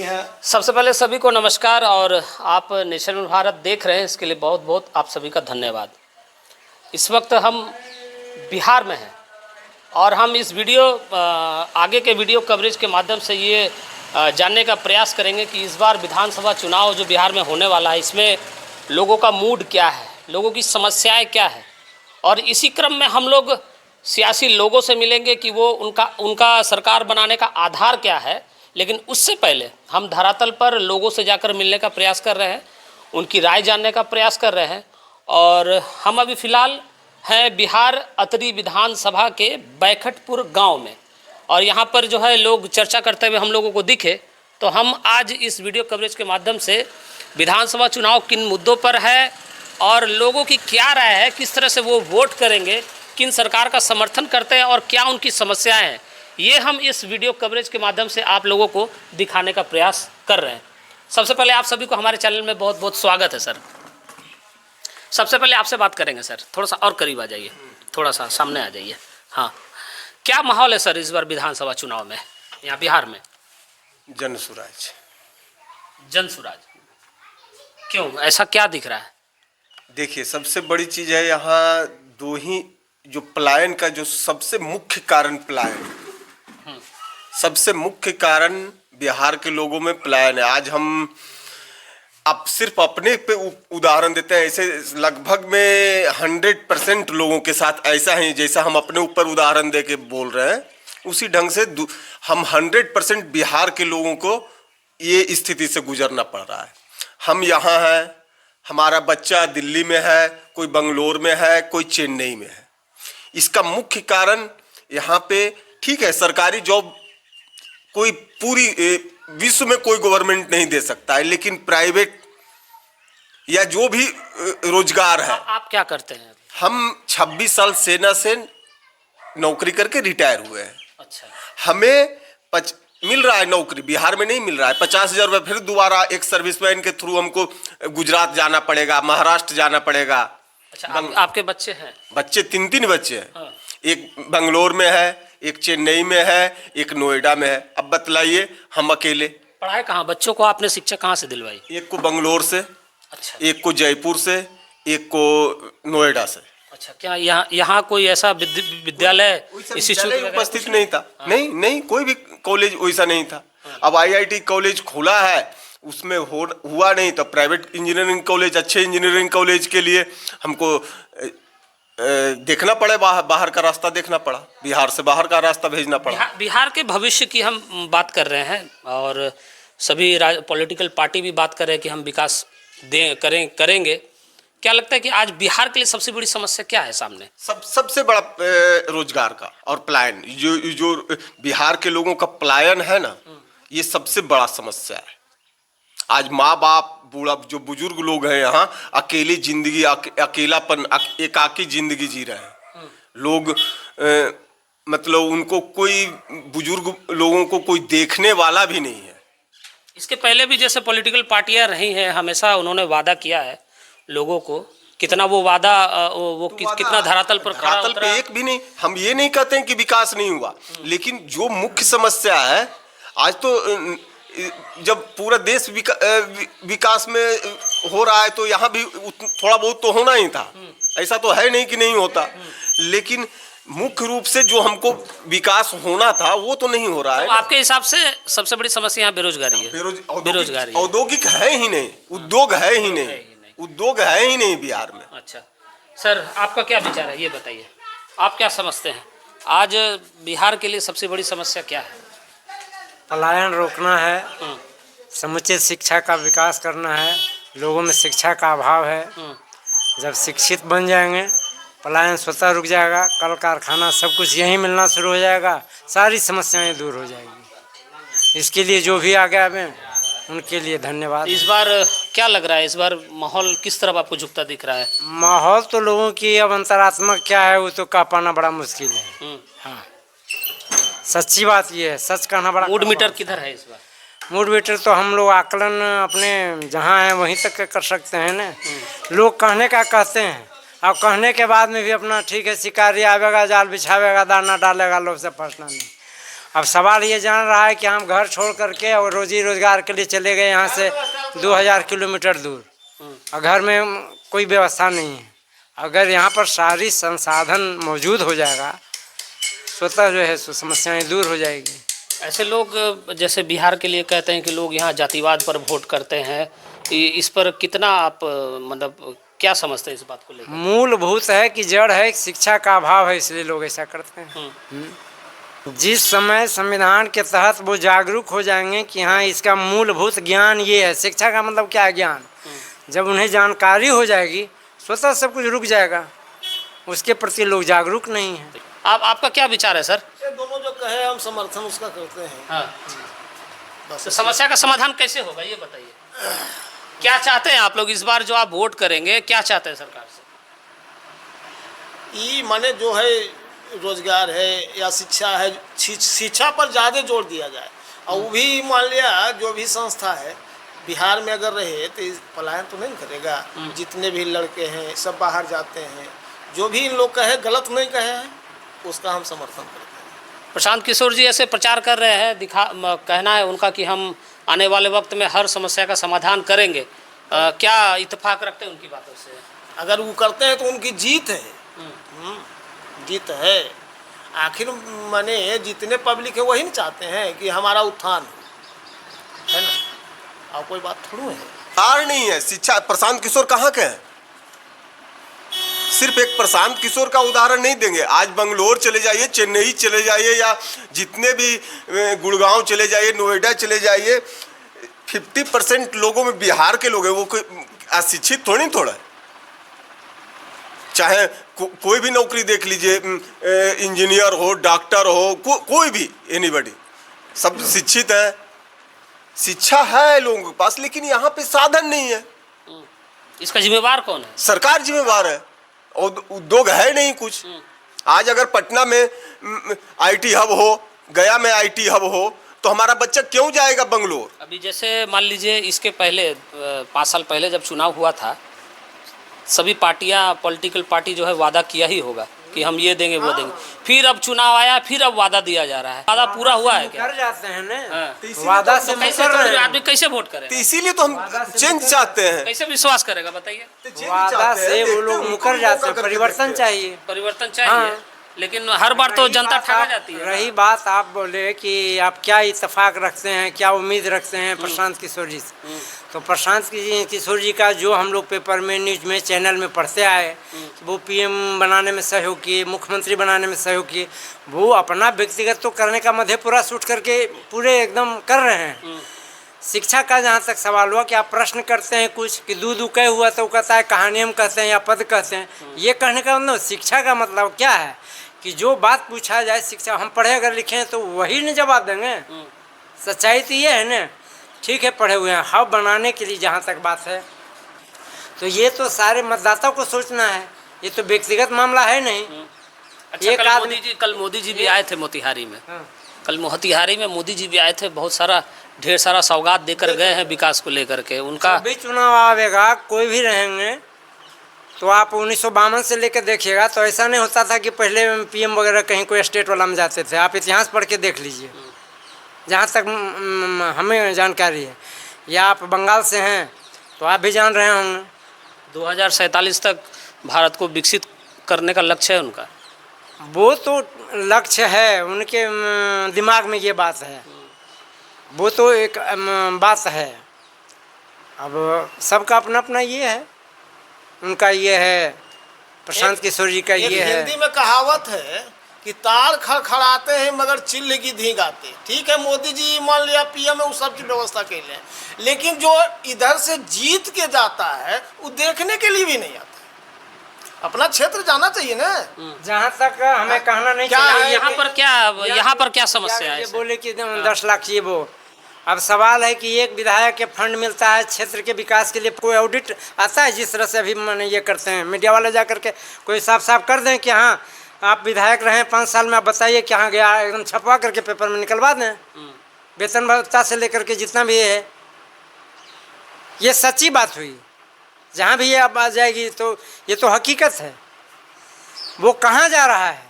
हैं। सबसे पहले सभी को नमस्कार, और आप नेशन भारत देख रहे हैं इसके लिए बहुत बहुत आप सभी का धन्यवाद। इस वक्त हम बिहार में हैं और हम इस वीडियो आगे के वीडियो कवरेज के माध्यम से ये जानने का प्रयास करेंगे कि इस बार विधानसभा चुनाव जो बिहार में होने वाला है, इसमें लोगों का मूड क्या है, लोगों की समस्याएं क्या है। और इसी क्रम में हम लोग सियासी लोगों से मिलेंगे कि वो उनका सरकार बनाने का आधार क्या है। लेकिन उससे पहले हम धरातल पर लोगों से जाकर मिलने का प्रयास कर रहे हैं, उनकी राय जानने का प्रयास कर रहे हैं। और हम अभी फ़िलहाल हैं बिहार अतरी विधानसभा के बैखटपुर गांव में, और यहाँ पर जो है लोग चर्चा करते हुए हम लोगों को दिखे, तो हम आज इस वीडियो कवरेज के माध्यम से विधानसभा चुनाव किन मुद्दों पर है और लोगों की क्या राय है, किस तरह से वो वोट करेंगे, किन सरकार का समर्थन करते हैं और क्या उनकी समस्याएं हैं, ये हम इस वीडियो कवरेज के माध्यम से आप लोगों को दिखाने का प्रयास कर रहे हैं। सबसे पहले आप सभी को हमारे चैनल में बहुत बहुत स्वागत है सर। सबसे पहले आपसे बात करेंगे सर, थोड़ा सा और करीब आ जाइए, थोड़ा सा सामने आ जाइए। हाँ, क्या माहौल है सर इस बार विधानसभा चुनाव में यहाँ बिहार में? जनसुराज। जनसुराज क्यों, ऐसा क्या दिख रहा है? देखिए, सबसे बड़ी चीज़ है यहाँ दो ही जो पलायन का जो सबसे मुख्य कारण पलायन, सबसे मुख्य कारण बिहार के लोगों में पलायन है। आज हम अब सिर्फ अपने पे उदाहरण देते हैं, ऐसे लगभग में 100% लोगों के साथ ऐसा है, जैसा हम अपने ऊपर उदाहरण दे के बोल रहे हैं उसी ढंग से हम 100% बिहार के लोगों को ये स्थिति से गुजरना पड़ रहा है। हम यहाँ हैं, हमारा बच्चा दिल्ली में है, कोई बंगलोर में है, कोई चेन्नई में है। इसका मुख्य कारण यहाँ पे, ठीक है, सरकारी जॉब कोई पूरी विश्व में कोई गवर्नमेंट नहीं दे सकता है, लेकिन प्राइवेट या जो भी रोजगार है। आप क्या करते हैं? हम 26 साल सेना से नौकरी करके रिटायर हुए हैं। अच्छा। हमें मिल रहा है नौकरी, बिहार में नहीं मिल रहा है। 50,000 रुपये फिर दोबारा एक सर्विसमैन के थ्रू हमको गुजरात जाना पड़ेगा, महाराष्ट्र जाना पड़ेगा। अच्छा, आपके बच्चे हैं? बच्चे 3 बच्चे हैं। हाँ। एक बंगलोर में है, एक चेन्नई में है, एक नोएडा में है। अब बतलाइए, हम अकेले। पढ़ाए कहाँ बच्चों को आपने, शिक्षा कहाँ से दिलवाई? एक को बंगलोर से, अच्छा, एक को जयपुर से, एक को नोएडा से। अच्छा, क्या यहाँ कोई ऐसा विद्यालय उपस्थित नहीं था? हाँ। नहीं, कोई भी कॉलेज वैसा नहीं था। हाँ। अब IIT कॉलेज खुला है, उसमें हुआ नहीं, तो प्राइवेट इंजीनियरिंग कॉलेज, अच्छे इंजीनियरिंग कॉलेज के लिए हमको देखना पड़े, बाहर का रास्ता देखना पड़ा, बिहार से बाहर का रास्ता भेजना पड़ा। बिहार के भविष्य की हम बात कर रहे हैं, और सभी पॉलिटिकल पार्टी भी बात कर रहे हैं कि हम विकास करेंगे। क्या लगता है कि आज बिहार के लिए सबसे बड़ी समस्या क्या है सामने? सबसे बड़ा रोजगार का और पलायन, जो बिहार के लोगों का पलायन है ना, ये सबसे बड़ा समस्या है। आज माँ बाप, बूढ़ा जो बुजुर्ग लोग हैं यहाँ, अकेली जिंदगी, अकेलापन, एकाकी जिंदगी जी रहे हैं लोग। मतलब उनको कोई, बुजुर्ग लोगों को कोई देखने वाला भी नहीं है। इसके पहले भी जैसे पॉलिटिकल पार्टियां रही हैं, हमेशा उन्होंने वादा किया है लोगों को। कितना वो वादा कितना धरातल पे एक भी नहीं। हम ये नहीं कहते हैं कि विकास नहीं हुआ, लेकिन जो मुख्य समस्या है आज, तो जब पूरा देश विकास में हो रहा है, तो यहाँ भी थोड़ा बहुत तो होना ही था। ऐसा तो है नहीं कि नहीं होता, लेकिन मुख्य रूप से जो हमको विकास होना था वो तो नहीं हो रहा है। तो आपके हिसाब से सबसे बड़ी समस्या यहाँ बेरोजगारी है? बेरोजगारी, औद्योगिक है ही नहीं, उद्योग है ही नहीं, उद्योग है ही नहीं बिहार में। अच्छा सर, आपका क्या विचार है, ये बताइए, आप क्या समझते हैं आज बिहार के लिए सबसे बड़ी समस्या क्या है? पलायन रोकना है, समुचित शिक्षा का विकास करना है। लोगों में शिक्षा का अभाव है। जब शिक्षित बन जाएंगे, पलायन स्वतः रुक जाएगा, कल कारखाना सब कुछ यहीं मिलना शुरू हो जाएगा, सारी समस्याएं दूर हो जाएगी। इसके लिए जो भी आगे आए उनके लिए धन्यवाद। इस बार क्या लग रहा है, इस बार माहौल किस तरफ आपको झुकता दिख रहा है? माहौल तो लोगों की अब अंतरात्मा क्या है वो तो कह पाना बड़ा मुश्किल है। हाँ, सच्ची बात ये है, सच कहना बड़ा। मूड मीटर किधर है इस बार? मूड मीटर तो हम लोग आकलन अपने जहाँ हैं वहीं तक कर सकते हैं ना। लोग कहने का कहते हैं, और कहने के बाद में भी अपना ठीक है, शिकारी आवेगा, जाल बिछावेगा, दाना डालेगा, लोग से फंसना नहीं। अब सवाल ये जान रहा है कि हम घर छोड़ करके और रोजी रोजगार के लिए चले गए यहाँ से 2000 किलोमीटर दूर, और घर में कोई व्यवस्था नहीं है। अगर यहाँ पर सारी संसाधन मौजूद हो जाएगा, स्वतः जो है समस्याएं दूर हो जाएगी। ऐसे लोग जैसे बिहार के लिए कहते हैं कि लोग यहाँ जातिवाद पर वोट करते हैं, इस पर कितना आप मतलब क्या समझते हैं इस बात को लेकर? मूलभूत है कि जड़ है, शिक्षा का अभाव है, इसलिए लोग ऐसा करते हैं। जिस समय संविधान के तहत वो जागरूक हो जाएंगे कि हाँ इसका मूलभूत ज्ञान ये है, शिक्षा का मतलब क्या है ज्ञान, जब उन्हें जानकारी हो जाएगी स्वतः सब कुछ रुक जाएगा। उसके प्रति लोग जागरूक नहीं है। आपका क्या विचार है सर? ये दोनों जो कहे हम समर्थन उसका करते हैं। हाँ, तो समस्या का समाधान कैसे होगा ये बताइए। क्या चाहते हैं आप लोग इस बार जो आप वोट करेंगे, क्या चाहते हैं सरकार से? ये माने जो है रोजगार है या शिक्षा है, शिक्षा पर ज़्यादा जोर दिया जाए। और वो भी मान लिया जो भी संस्था है बिहार में अगर रहे तो पलायन तो नहीं करेगा। जितने भी लड़के हैं सब बाहर जाते हैं, जो भी इन लोग कहे गलत नहीं कहे हैं उसका हम समर्थन करते हैं। प्रशांत किशोर जी ऐसे प्रचार कर रहे हैं, कहना है उनका कि हम आने वाले वक्त में हर समस्या का समाधान करेंगे। क्या इत्तेफाक रखते हैं उनकी बातों से? अगर वो करते हैं तो उनकी जीत है। जीत है। आखिर माने जितने पब्लिक है वही नहीं चाहते हैं कि हमारा उत्थान हो, है ना। और कोई बात थोड़ी है। हार नहीं है शिक्षा। प्रशांत किशोर कहाँ के हैं? सिर्फ एक प्रशांत किशोर का उदाहरण नहीं देंगे। आज बंगलोर चले जाइए, चेन्नई चले जाइए, या जितने भी गुड़गांव चले जाइए, नोएडा चले जाइए, 50% लोगों में बिहार के लोग हैं। वो कोई अशिक्षित थोड़ी थोड़ा है। चाहे कोई भी नौकरी देख लीजिए, इंजीनियर हो, डॉक्टर हो, कोई भी, एनीबॉडी, सब शिक्षित है। शिक्षा है लोगों के पास, लेकिन यहाँ पे साधन नहीं है। इसका जिम्मेवार कौन है? सरकार जिम्मेवार है। और उद्योग है नहीं कुछ। आज अगर पटना में आईटी हब हो, गया में आईटी हब हो, तो हमारा बच्चा क्यों जाएगा बंगलोर? अभी जैसे मान लीजिए इसके पहले 5 साल पहले जब चुनाव हुआ था, सभी पार्टियां, पॉलिटिकल पार्टी जो है वादा किया ही होगा कि हम ये देंगे वो देंगे। फिर अब चुनाव आया, फिर अब वादा दिया जा रहा है। वादा पूरा हुआ है क्या? कर जाते हैं ना। हाँ। वादा से कैसे आदमी कैसे वोट करेगा? तो इसीलिए तो हम चेंज चाहते हैं। कैसे विश्वास करेगा बताइए? वादा से वो लोग मुकर जाते हैं। परिवर्तन चाहिए। परिवर्तन चाहिए, लेकिन हर बार तो जनता ठगा जाती है। रही बात आप बोले कि आप क्या इत्तेफाक रखते हैं, क्या उम्मीद रखते हैं प्रशांत किशोर जी से, तो प्रशांत किशोर जी का जो हम लोग पेपर में, न्यूज में, चैनल में पढ़ते आए, वो पीएम बनाने में सहयोग किए, मुख्यमंत्री बनाने में सहयोग किए। वो अपना व्यक्तिगत तो करने का मधेपुरा शूट करके पूरे एकदम कर रहे हैं। शिक्षा का जहाँ तक सवाल हुआ कि आप प्रश्न करते हैं कुछ कि दूध उके हुआ तो कहता है कहानियम कहते हैं या पद कहते हैं। ये कहने का मतलब शिक्षा का मतलब क्या है कि जो बात पूछा जाए, शिक्षा हम पढ़े अगर लिखे हैं तो वही नहीं जवाब देंगे। सच्चाई तो ये है ना। ठीक है, पढ़े हुए हैं। हब बनाने के लिए जहाँ तक बात है, तो ये तो सारे मतदाताओं को सोचना है। ये तो व्यक्तिगत मामला है नहीं। अच्छा, कल मोदी जी भी आए थे मोतिहारी में। कल मोतिहारी में मोदी जी भी आए थे, बहुत सारा ढेर सारा सौगात देकर गए हैं विकास को लेकर के। उनका भी चुनाव आवेगा, कोई भी रहेंगे, तो आप 1952 से लेकर देखिएगा तो ऐसा नहीं होता था कि पहले पीएम वगैरह कहीं कोई स्टेट वाला में जाते थे। आप इतिहास पढ़ के देख लीजिए, जहाँ तक हमें जानकारी है। या आप बंगाल से हैं तो आप भी जान रहे होंगे 2047 तक भारत को विकसित करने का लक्ष्य है उनका। वो तो लक्ष्य है, उनके दिमाग में ये बात है, वो तो एक बात है। अब सबका अपना अपना ये है। उनका ये है, प्रशांत किशोर जी का ये है। हिंदी में कहावत है कि तार खड़खड़ाते हैं मगर चिल्ल की धींग आते। ठीक है, मोदी जी मान लिया पीएम है, उस सब की व्यवस्था के लिए, लेकिन जो इधर से जीत के जाता है वो देखने के लिए भी नहीं आता। अपना क्षेत्र जाना चाहिए ना। जहाँ तक हमें कहना नहीं क्या चाहिए। यहाँ पर क्या समस्या है? बोले कि 10 लाख ये वो। अब सवाल है कि एक विधायक के फंड मिलता है क्षेत्र के विकास के लिए, कोई ऑडिट आता है? जिस तरह से अभी मैंने ये करते हैं मीडिया वाले जा करके कोई साफ कर दें कि हाँ आप विधायक रहे 5 साल में, आप बताइए कहाँ गया, एकदम छपवा करके पेपर में निकलवा दें। वेतन भत्ता से लेकर के जितना भी है, ये सच्ची बात हुई। जहाँ भी ये अब आ जाएगी तो ये तो हकीकत है। वो कहाँ जा रहा है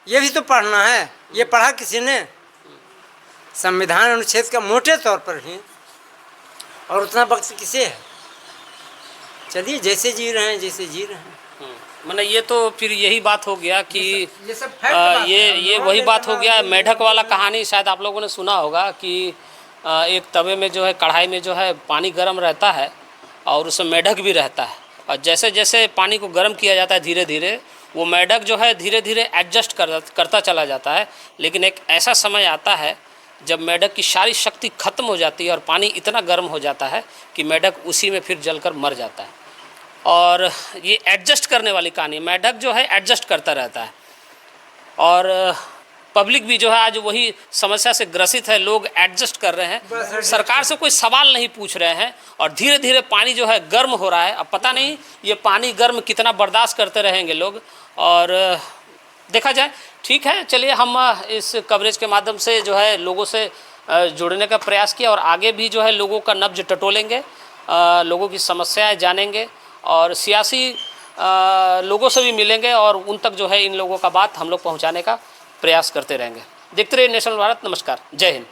ये भी तो पढ़ना है। ये पढ़ा किसी ने? संविधान अनुच्छेद का मोटे तौर पर ही, और उतना वक्त किसे है। चलिए जैसे जी रहे हैं जैसे जी रहे हैं। मैंने ये तो फिर यही बात हो गया कि ये सब फैक्ट बात है। ये वही बात हो गया, मेढक वाला कहानी शायद आप लोगों ने सुना होगा कि एक तवे में जो है, कढ़ाई में जो है पानी गर्म रहता है और उसमें मेढक भी रहता है, और जैसे जैसे पानी को गर्म किया जाता है धीरे धीरे वो मेढक जो है धीरे धीरे एडजस्ट करता चला जाता है। लेकिन एक ऐसा समय आता है जब मेढक की सारी शक्ति खत्म हो जाती है और पानी इतना गर्म हो जाता है कि मेढक उसी में फिर जलकर मर जाता है। और ये एडजस्ट करने वाली कहानी, मेढक जो है एडजस्ट करता रहता है, और पब्लिक भी जो है आज वही समस्या से ग्रसित है। लोग एडजस्ट कर रहे हैं, सरकार से कोई सवाल नहीं पूछ रहे हैं, और धीरे धीरे पानी जो है गर्म हो रहा है। अब पता नहीं ये पानी गर्म कितना बर्दाश्त करते रहेंगे लोग, और देखा जाए। ठीक है, चलिए हम इस कवरेज के माध्यम से जो है लोगों से जुड़ने का प्रयास किया, और आगे भी जो है लोगों का नब्ज टटोलेंगे, लोगों की समस्याएं जानेंगे, और सियासी लोगों से भी मिलेंगे, और उन तक जो है इन लोगों का बात हम लोग पहुंचाने का प्रयास करते रहेंगे। देखते रहिए नेशनल भारत। नमस्कार, जय हिंद।